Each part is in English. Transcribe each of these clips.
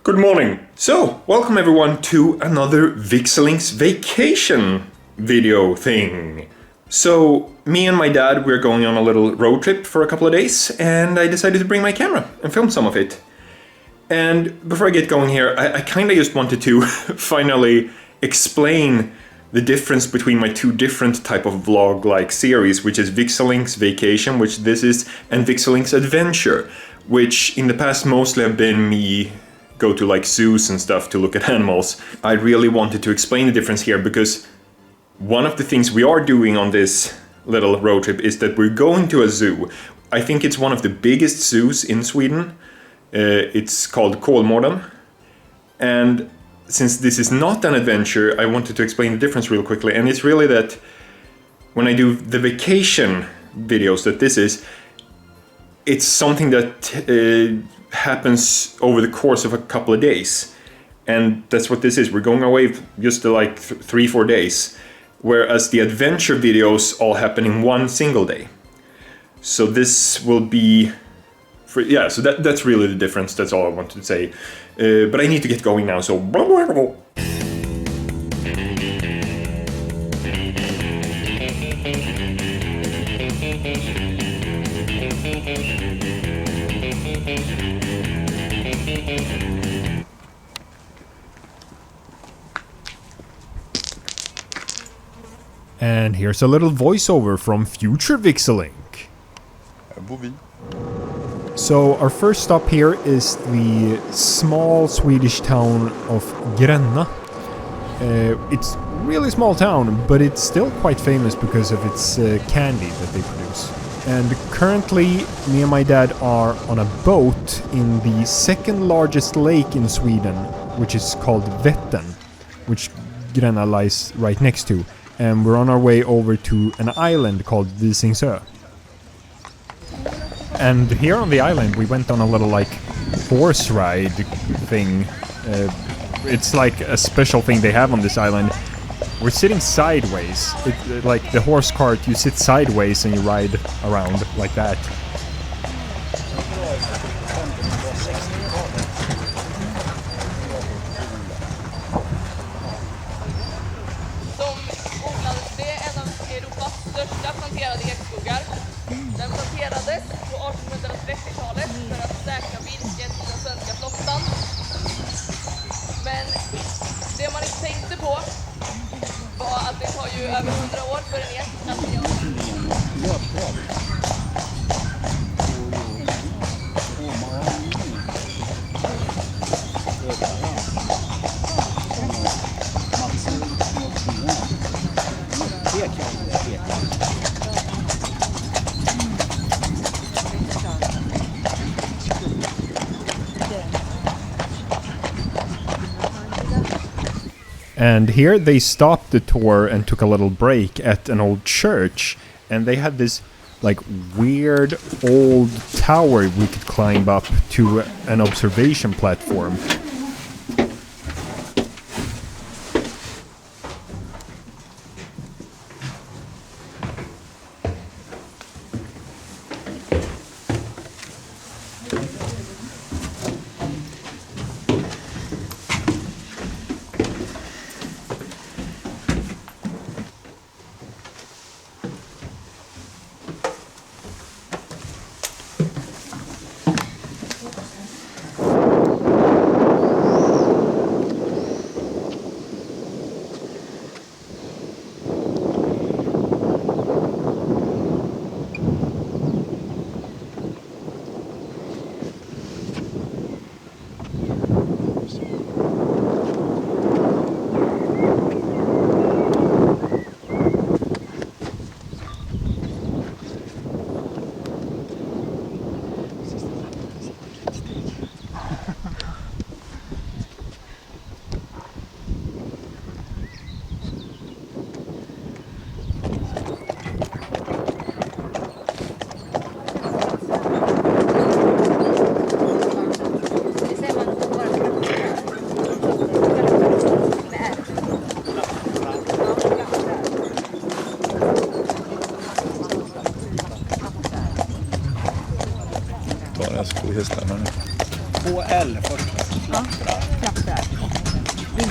Good morning! So, welcome everyone to another VikzeLink's vacation video thing. So, me and my dad, we're going on a little road trip for a couple of days, and I decided to bring my camera and film some of it. And before I get going here, I kinda just wanted to finally explain the difference between my two different type of vlog-like series, which is VikzeLink's Vacation, which this is, and VikzeLink's Adventure, which in the past mostly have been me go to like zoos and stuff to look at animals. I really wanted to explain the difference here because one of the things we are doing on this little road trip is that we're going to a zoo. I think it's one of the biggest zoos in Sweden. It's called Kolmården. And since this is not an adventure, I wanted to explain the difference real quickly. And it's really that when I do the vacation videos that this is, it's something that happens over the course of a couple of days. And that's what this is. We're going away just like 3-4 days. Whereas the adventure videos all happen in one single day. So this will be... so that's really the difference. That's all I wanted to say. But I need to get going now, so... And here's a little voiceover from future VikzeLink. So our first stop here is the small Swedish town of Gränna. It's a really small town, but it's still quite famous because of its candy that they produce. And currently, me and my dad are on a boat in the second largest lake in Sweden, which is called Vättern, which Gränna lies right next to. And we're on our way over to an island called Visingsö. And here on the island we went on a little like horse ride thing. It's like a special thing they have on this island. We're sitting sideways. Like the horse cart, you sit sideways and you ride around like that. Den planterades på 1830-talet för att säkra virket i den svenska flottan. Men det man inte tänkte på var att det tar ju över 100 år för en ek att bli And here they stopped the tour and took a little break at an old church, and they had this like weird old tower we could climb up to an observation platform.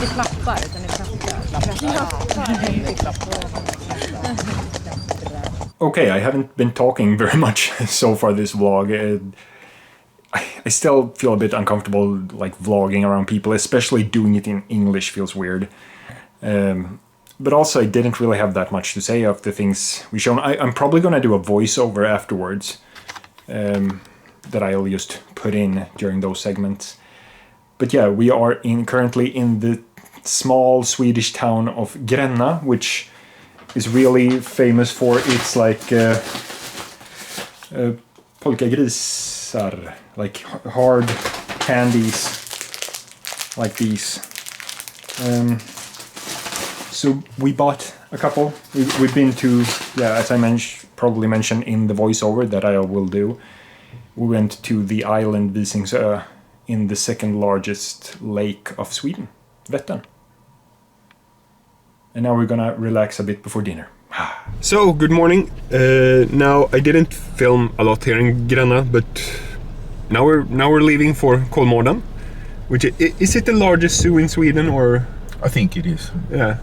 inte klappar, utan det är klappar. Okay, I haven't been talking very much so far this vlog. I still feel a bit uncomfortable like vlogging around people, especially doing it in English feels weird. But also I didn't really have that much to say of the things we shown. I'm probably gonna do a voiceover afterwards that I'll just put in during those segments. But yeah, we are currently in the small Swedish town of Gränna, which is really famous for its like polkagrisar, like hard candies like these. So we bought a couple. We've been to, yeah, as I probably mentioned in the voiceover that I will do, we went to the island Visingsö in the second largest lake of Sweden, Vättern. And now we're gonna relax a bit before dinner. So, good morning. Now, I didn't film a lot here in Gränna, but now we're leaving for Kolmården, which is it the largest zoo in Sweden, or? I think it is. Yeah.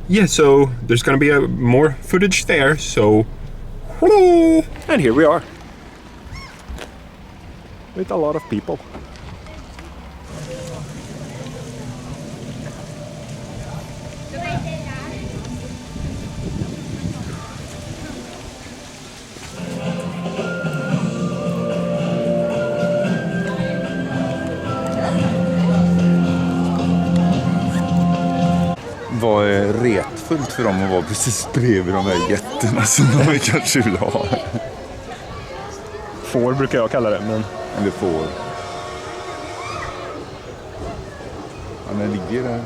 Yeah, so there's gonna be more footage there, so hello! And here we are. With a lot of people. Var retfullt för dem att vara precis bredvid de där jätterna som de kanske vill ha. Får brukar jag kalla det, men... Eller får. Ja, den ligger där.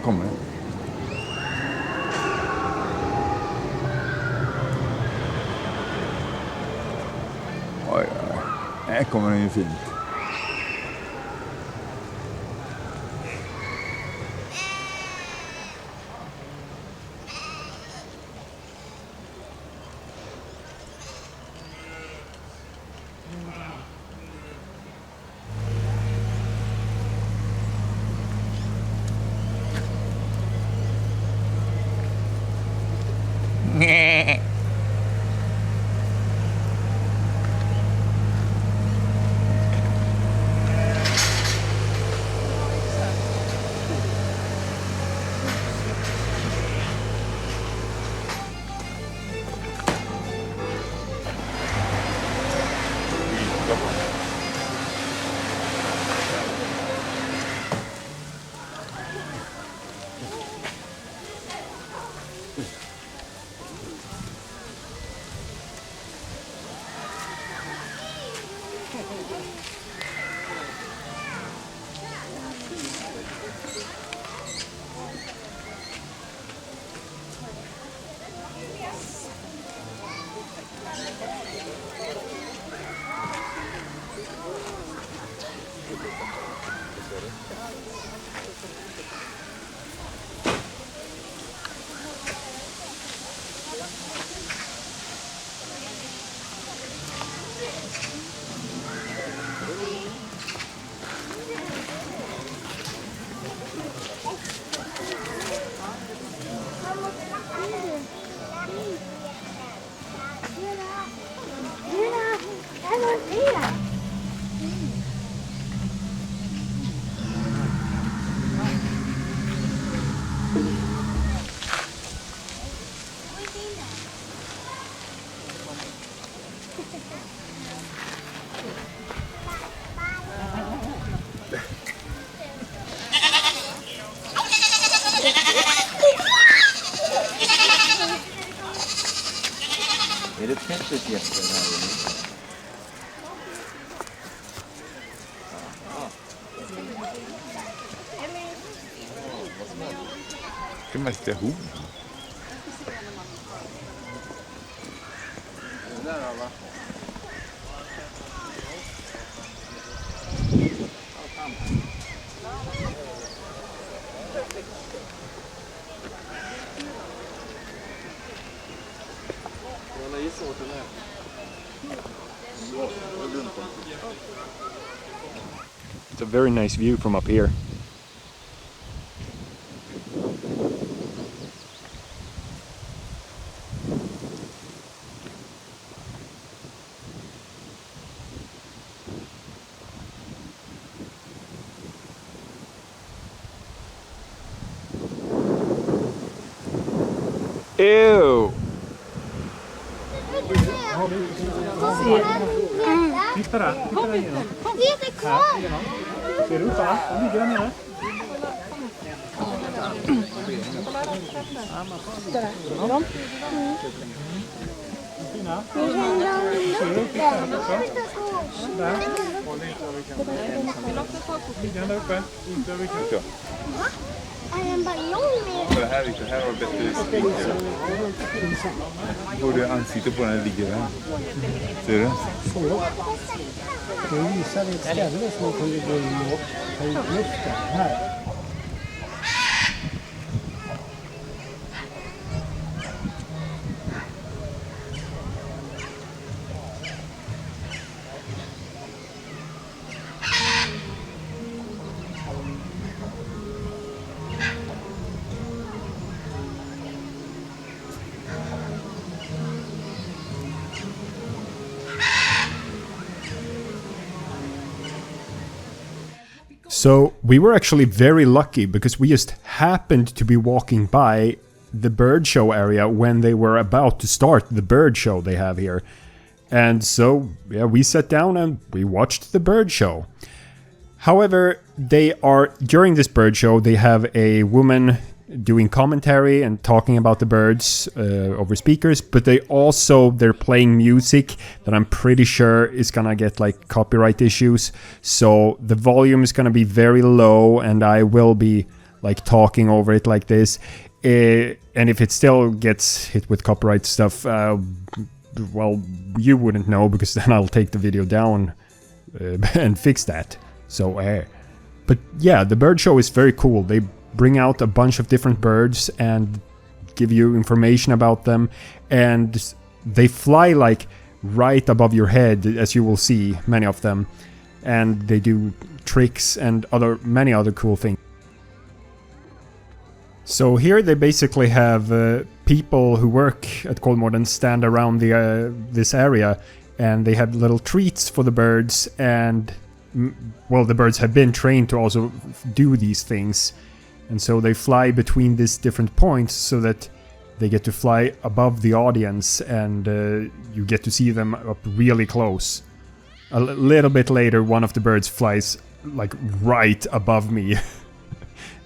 Kommer den. Oj, oj. Här kommer den ju fint. Är det Petters gäster här inne? Vilken mäktiga horn. It's a very nice view from up here. Ew! Titta där, titta där igenom. Ser du ut va? De ligger där nere. Fina. Ser du ut där också? Där. Ligger där uppe. Inte över kanten. En ballong med... Det här har bättre utsikt. Både ansiktet på den ligger här. Ser du? Det visar ett ställe som man kunde gå in och ta ut luften. Här. So we were actually very lucky because we just happened to be walking by the bird show area when they were about to start the bird show they have here. And so, yeah, we sat down and we watched the bird show. However, during this bird show, they have a woman doing commentary and talking about the birds over speakers, but they're playing music that I'm pretty sure is gonna get like copyright issues. So the volume is gonna be very low and I will be like talking over it like this. And if it still gets hit with copyright stuff, well, you wouldn't know because then I'll take the video down and fix that. So, but yeah, the bird show is very cool. They bring out a bunch of different birds and give you information about them, and they fly like right above your head, as you will see, many of them, and they do tricks and many other cool things. So here they basically have people who work at Kolmården stand around this area, and they have little treats for the birds, and well, the birds have been trained to also do these things. And so they fly between these different points so that they get to fly above the audience and you get to see them up really close. A little bit later, one of the birds flies like right above me.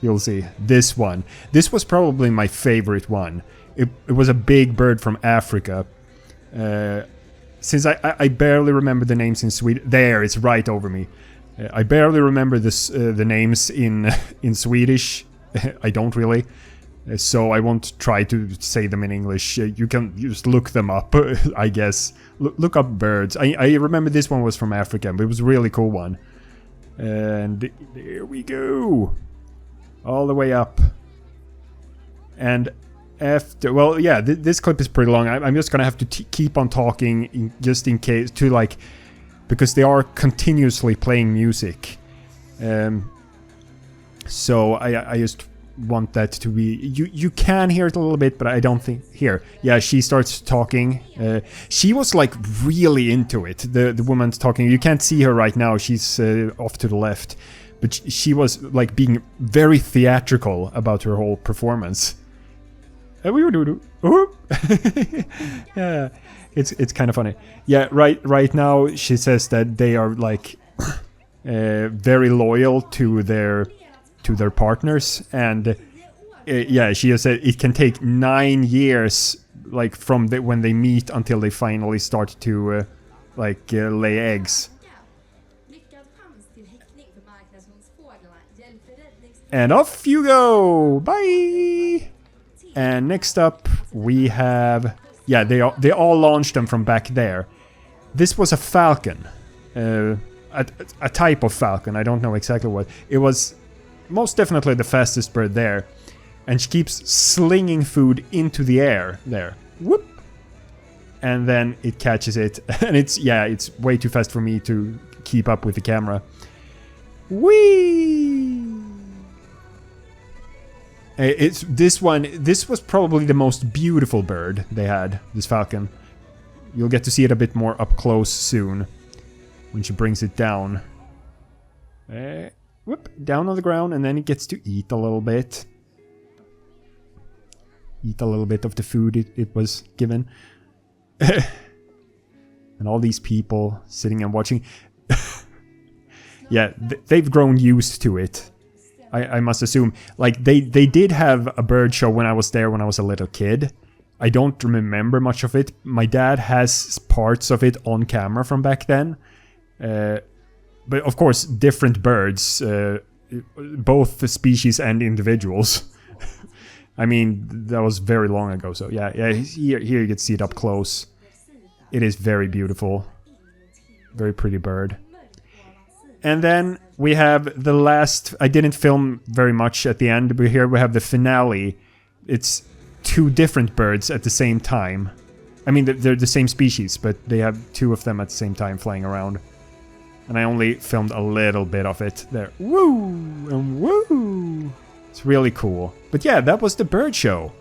You'll see. This one. This was probably my favorite one. It was a big bird from Africa. Since I barely remember the names in Sweden. There, it's right over me. I barely remember the names in Swedish. I don't really, so I won't try to say them in English. You can just look them up, I guess. Look up birds. I remember this one was from Africa, but it was a really cool one. And there we go. All the way up. And after, well, yeah, this clip is pretty long. I'm just gonna have to keep on talking just in case, because they are continuously playing music. So I just want that to be... You can hear it a little bit, but I don't think... Here. Yeah, she starts talking. She was like really into it. The woman's talking. You can't see her right now. She's off to the left. But she was like being very theatrical about her whole performance. Yeah, it's kind of funny. Yeah, right now she says that they are like very loyal to their partners, and yeah, she has said it can take 9 years, like from when they meet until they finally start to lay eggs. And off you go! Bye! And next up we have... Yeah, they all launched them from back there. This was a falcon. A type of falcon, I don't know exactly what. It was most definitely the fastest bird there. And she keeps slinging food into the air there. Whoop! and then it catches it, and it's way too fast for me to keep up with the camera. Whee! This was probably the most beautiful bird they had, this falcon. You'll get to see it a bit more up close soon, when she brings it down. Whoop, down on the ground, and then it gets to eat a little bit. Eat a little bit of the food it was given. And all these people sitting and watching. Yeah, they've grown used to it. I must assume. Like, they did have a bird show when I was there when I was a little kid. I don't remember much of it. My dad has parts of it on camera from back then. But of course, different birds. Both the species and individuals. I mean, that was very long ago, so yeah, here you can see it up close. It is very beautiful. Very pretty bird. And then we have the last... I didn't film very much at the end, but here we have the finale. It's 2 different birds at the same time. I mean, they're the same species, but they have 2 of them at the same time flying around. And I only filmed a little bit of it there. Woo! And woo! It's really cool. But yeah, that was the bird show.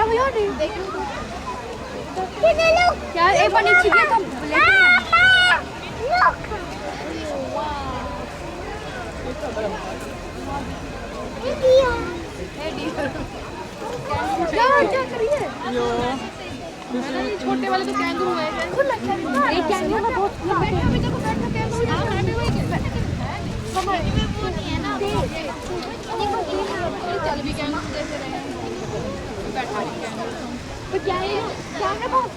Vad gör du? Titta, look! Ja, är bara ni tidigare kom. Look! छोटे वाले तो kangaroo है एक kangaroo ना बहुत बैठो अभी देखो बैठो कैंगरू चल भी कैंगरू जैसे रहे बैठा कैंगरू पर क्या है बहुत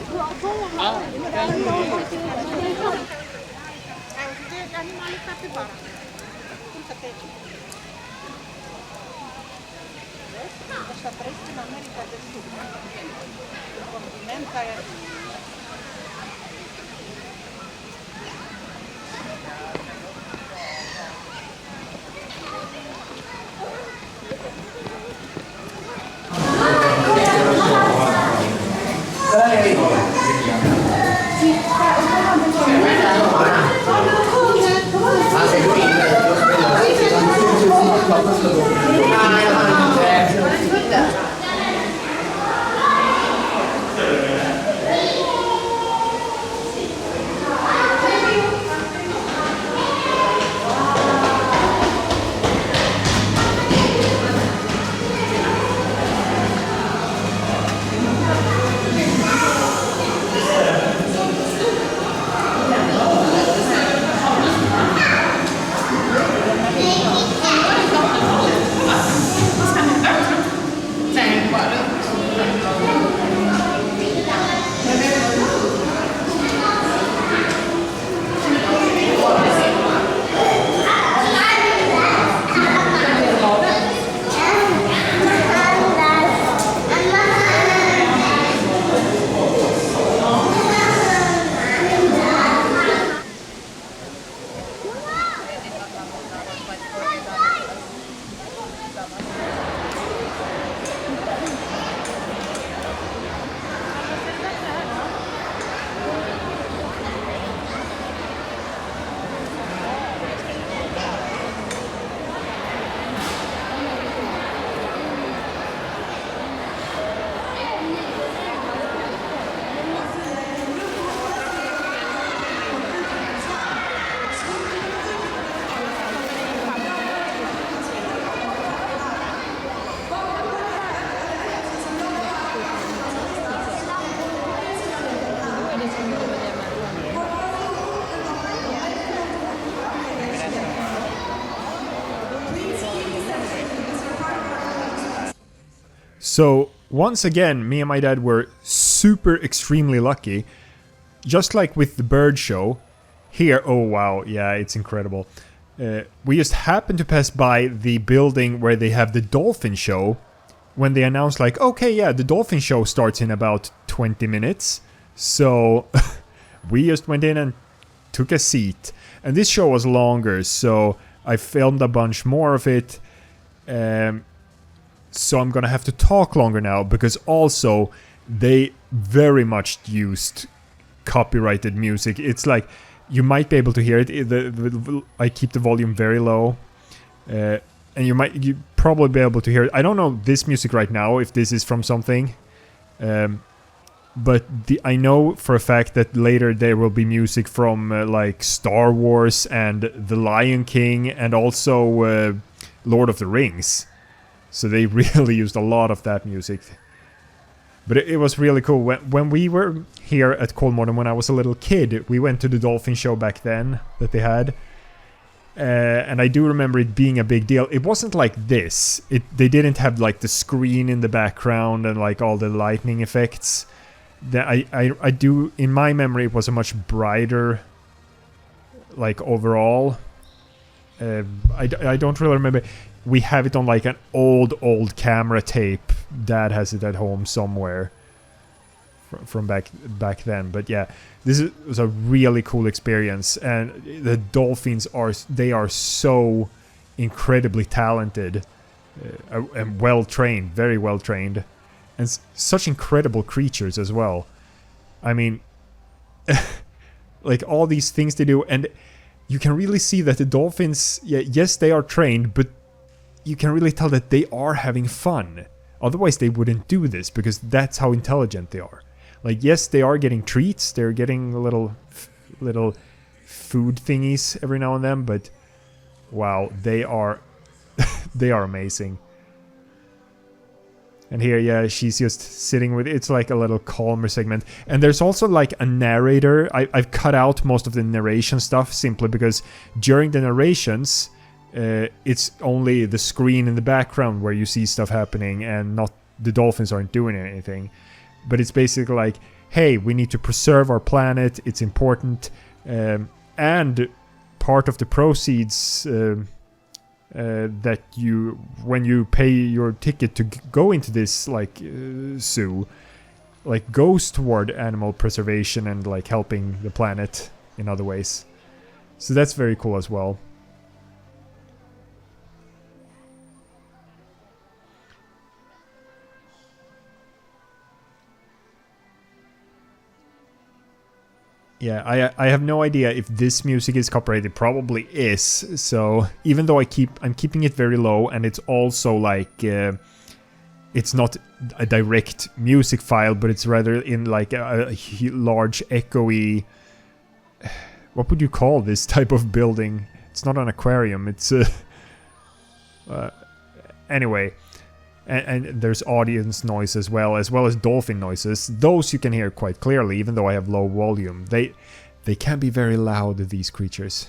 So once again, me and my dad were super extremely lucky. Just like with the bird show, here, oh wow, yeah, it's incredible. We just happened to pass by the building where they have the dolphin show when they announced like, okay, yeah, the dolphin show starts in about 20 minutes. So we just went in and took a seat. And this show was longer, so I filmed a bunch more of it. So I'm gonna have to talk longer now, because also they very much used copyrighted music. It's like, you might be able to hear it. I keep the volume very low. And you probably be able to hear it. I don't know this music right now, if this is from something. But I know for a fact that later there will be music from like Star Wars and The Lion King and also Lord of the Rings. So they really used a lot of that music. But it was really cool. When we were here at Kolmården when I was a little kid, we went to the dolphin show back then that they had. And I do remember it being a big deal. It wasn't like this. They didn't have like the screen in the background and like all the lightning effects. I do, in my memory, it was a much brighter, like, overall. I don't really remember. We have it on like an old camera tape. Dad has it at home somewhere from back then. But yeah, was a really cool experience, and the dolphins are so incredibly talented and well trained, very well trained, and such incredible creatures as well. I mean, like all these things they do, and you can really see that the dolphins, yes, they are trained, but you can really tell that they are having fun. Otherwise they wouldn't do this, because that's how intelligent they are. Like, yes, they are getting treats, they're getting little food thingies every now and then, but wow, they are they are amazing. And here, yeah, she's just sitting with, it's like a little calmer segment. And there's also like a narrator. I've cut out most of the narration stuff simply because during the narrations, it's only the screen in the background where you see stuff happening, and not the dolphins aren't doing anything. But it's basically like, hey, we need to preserve our planet, it's important, and part of the proceeds that when you pay your ticket to go into this like zoo, like goes toward animal preservation and like helping the planet in other ways. So that's very cool as well. Yeah, I have no idea if this music is copyrighted. Probably is. So even though I'm keeping it very low, and it's also like it's not a direct music file, but it's rather in like a large echoey. What would you call this type of building? It's not an aquarium. It's anyway. And there's audience noise as well as dolphin noises. Those you can hear quite clearly, even though I have low volume. They can be very loud, these creatures.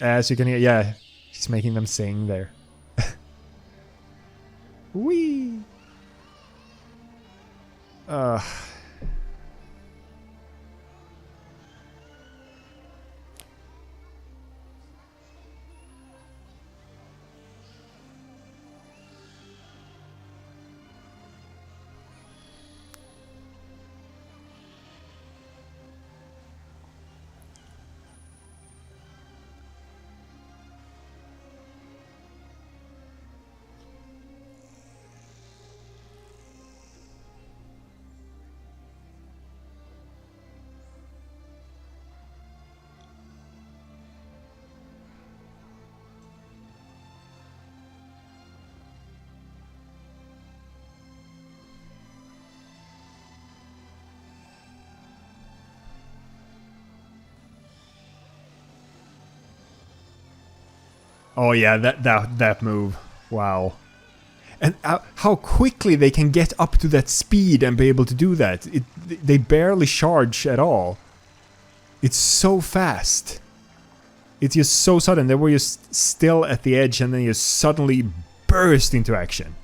As you can hear, yeah, she's making them sing there. Whee! Oh yeah, that move. Wow. And how quickly they can get up to that speed and be able to do that. They barely charge at all. It's so fast. It's just so sudden. They were just still at the edge and then you suddenly burst into action.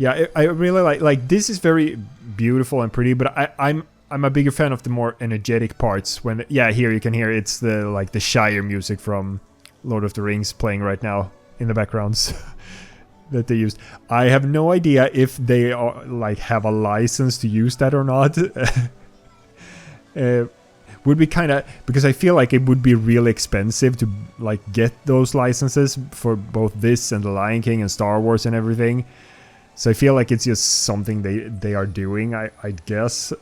Yeah, I really like this is very beautiful and pretty, but I'm a bigger fan of the more energetic parts. When here you can hear it's the Shire music from Lord of the Rings playing right now in the backgrounds that they used. I have no idea if they are have a license to use that or not. Would be kind of, because I feel like it would be really expensive to get those licenses for both this and The Lion King and Star Wars and everything. So I feel like it's just something they are doing, I guess.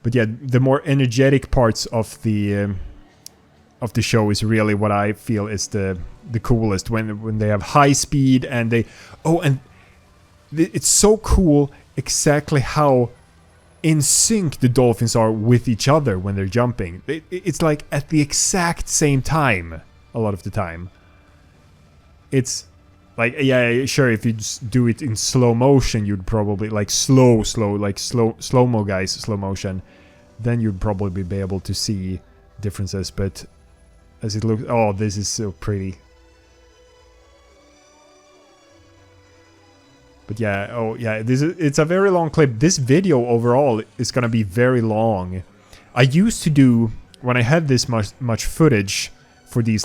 But yeah, the more energetic parts of the show is really what I feel is the coolest, when they have high speed and they it's so cool exactly how in sync the dolphins are with each other when they're jumping. It's like at the exact same time a lot of the time. It's like, yeah, sure, if you just do it in slow motion, you'd probably slow-mo guys, slow motion, then you'd probably be able to see differences. But as it looks, oh, this is so pretty. But yeah, oh yeah, it's a very long clip. This video overall is gonna be very long. I used to do, when I had this much footage for these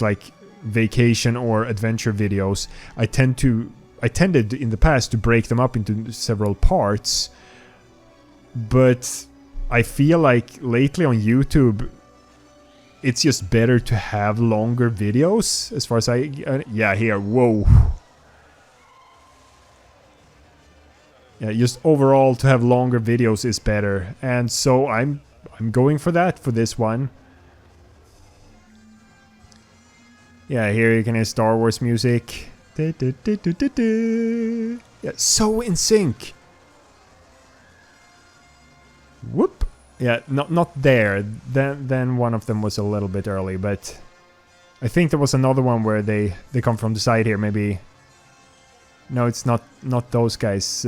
vacation or adventure videos, I tended in the past to break them up into several parts. But I feel like lately on YouTube, it's just better to have longer videos, as far as yeah, here, whoa. Yeah, just overall to have longer videos is better, and so I'm going for that for this one. Yeah, here you can hear Star Wars music. Yeah, so in sync. Whoop. Yeah, not there. Then one of them was a little bit early, but I think there was another one where they come from the side here, maybe. No, it's not those guys.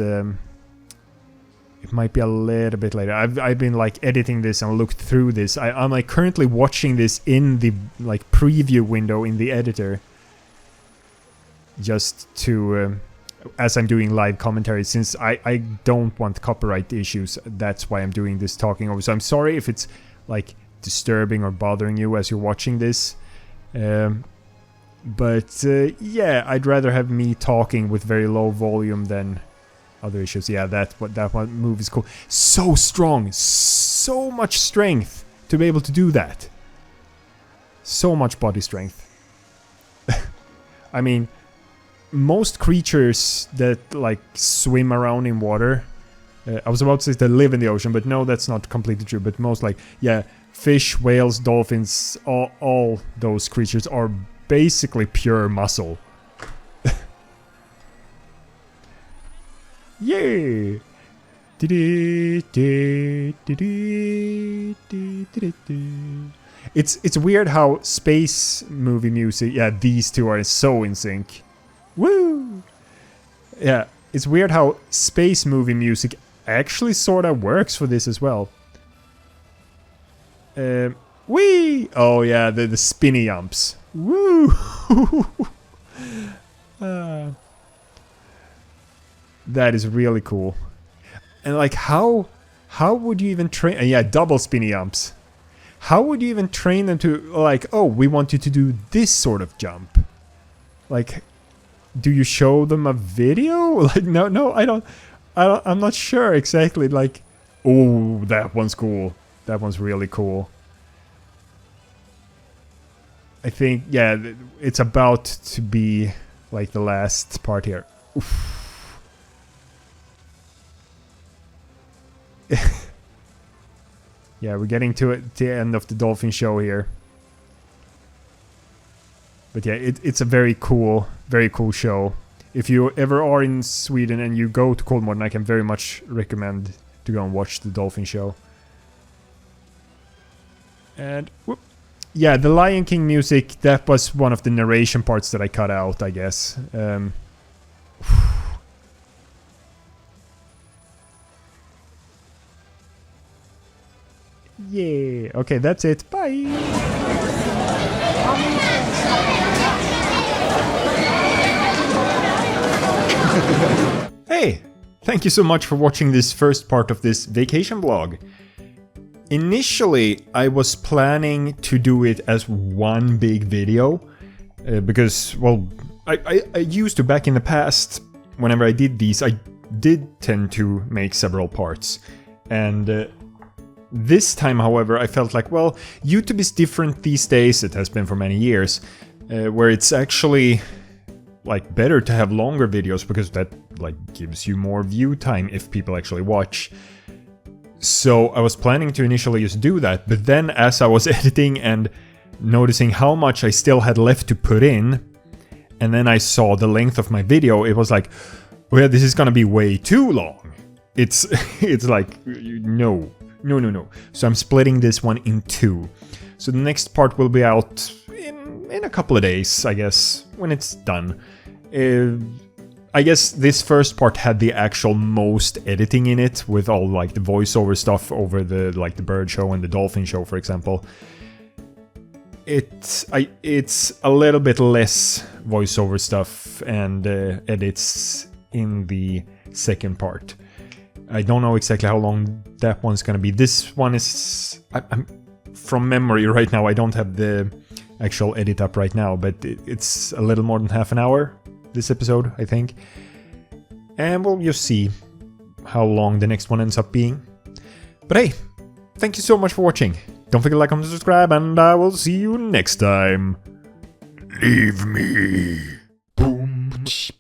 It might be a little bit later. I've been editing this and looked through this. I'm currently watching this in the preview window in the editor, just to as I'm doing live commentary, since I don't want copyright issues. That's why I'm doing this talking over. So I'm sorry if it's disturbing or bothering you as you're watching this. But yeah, I'd rather have me talking with very low volume than other issues. Yeah, that one move is cool. So strong, so much strength to be able to do that. So much body strength. I mean, most creatures that swim around in water, I was about to say they live in the ocean, but no, that's not completely true. But most yeah, fish, whales, dolphins, all those creatures are basically pure muscle. Yay! It's weird how space movie music, yeah, these two are so in sync. Woo! Yeah, it's weird how space movie music actually sort of works for this as well. Wee! Oh yeah, the spinny jumps. Woo! That is really cool. And how would you even train? Yeah, double spinny jumps. How would you even train them to oh, we want you to do this sort of jump? Do you show them a video? No, I don't. I'm not sure exactly. Oh, that one's cool. That one's really cool. I think, yeah, it's about to be the last part here. Oof. Yeah, we're getting to the end of the dolphin show here. But yeah, it's a very cool show. If you ever are in Sweden and you go to Kolmården, I can very much recommend to go and watch the dolphin show. And whoop. Yeah, the Lion King music, that was one of the narration parts that I cut out, I guess. Yeah. Okay, that's it. Bye. thank you so much for watching this first part of this vacation vlog. Initially, I was planning to do it as one big video, because, well, I used to, back in the past, whenever I did these, I did tend to make several parts. And this time, however, I felt like, well, YouTube is different these days, it has been for many years, where it's actually like better to have longer videos because that like gives you more view time if people actually watch. So I was planning to initially just do that, but then as I was editing and noticing how much I still had left to put in, and then I saw the length of my video, it was like, well, this is gonna be way too long. It's like, no. So I'm splitting this one in two. So the next part will be out in a couple of days, I guess, when it's done. I guess this first part had the actual most editing in it, with all like the voiceover stuff over the like the bird show and the dolphin show, for example. It's a little bit less voiceover stuff and edits in the second part. I don't know exactly how long that one's gonna be. This one is... I'm from memory right now, I don't have the actual edit up right now, but it's a little more than half an hour, this episode, I think. And we'll just see how long the next one ends up being. But hey, thank you so much for watching. Don't forget to like, comment, subscribe, and I will see you next time. Leave me. Boom.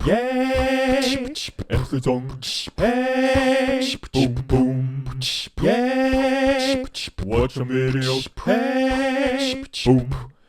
Yay. Äntligen sång. Hey. Boom, boom. Yay. Watch some videos. Hey. Boom.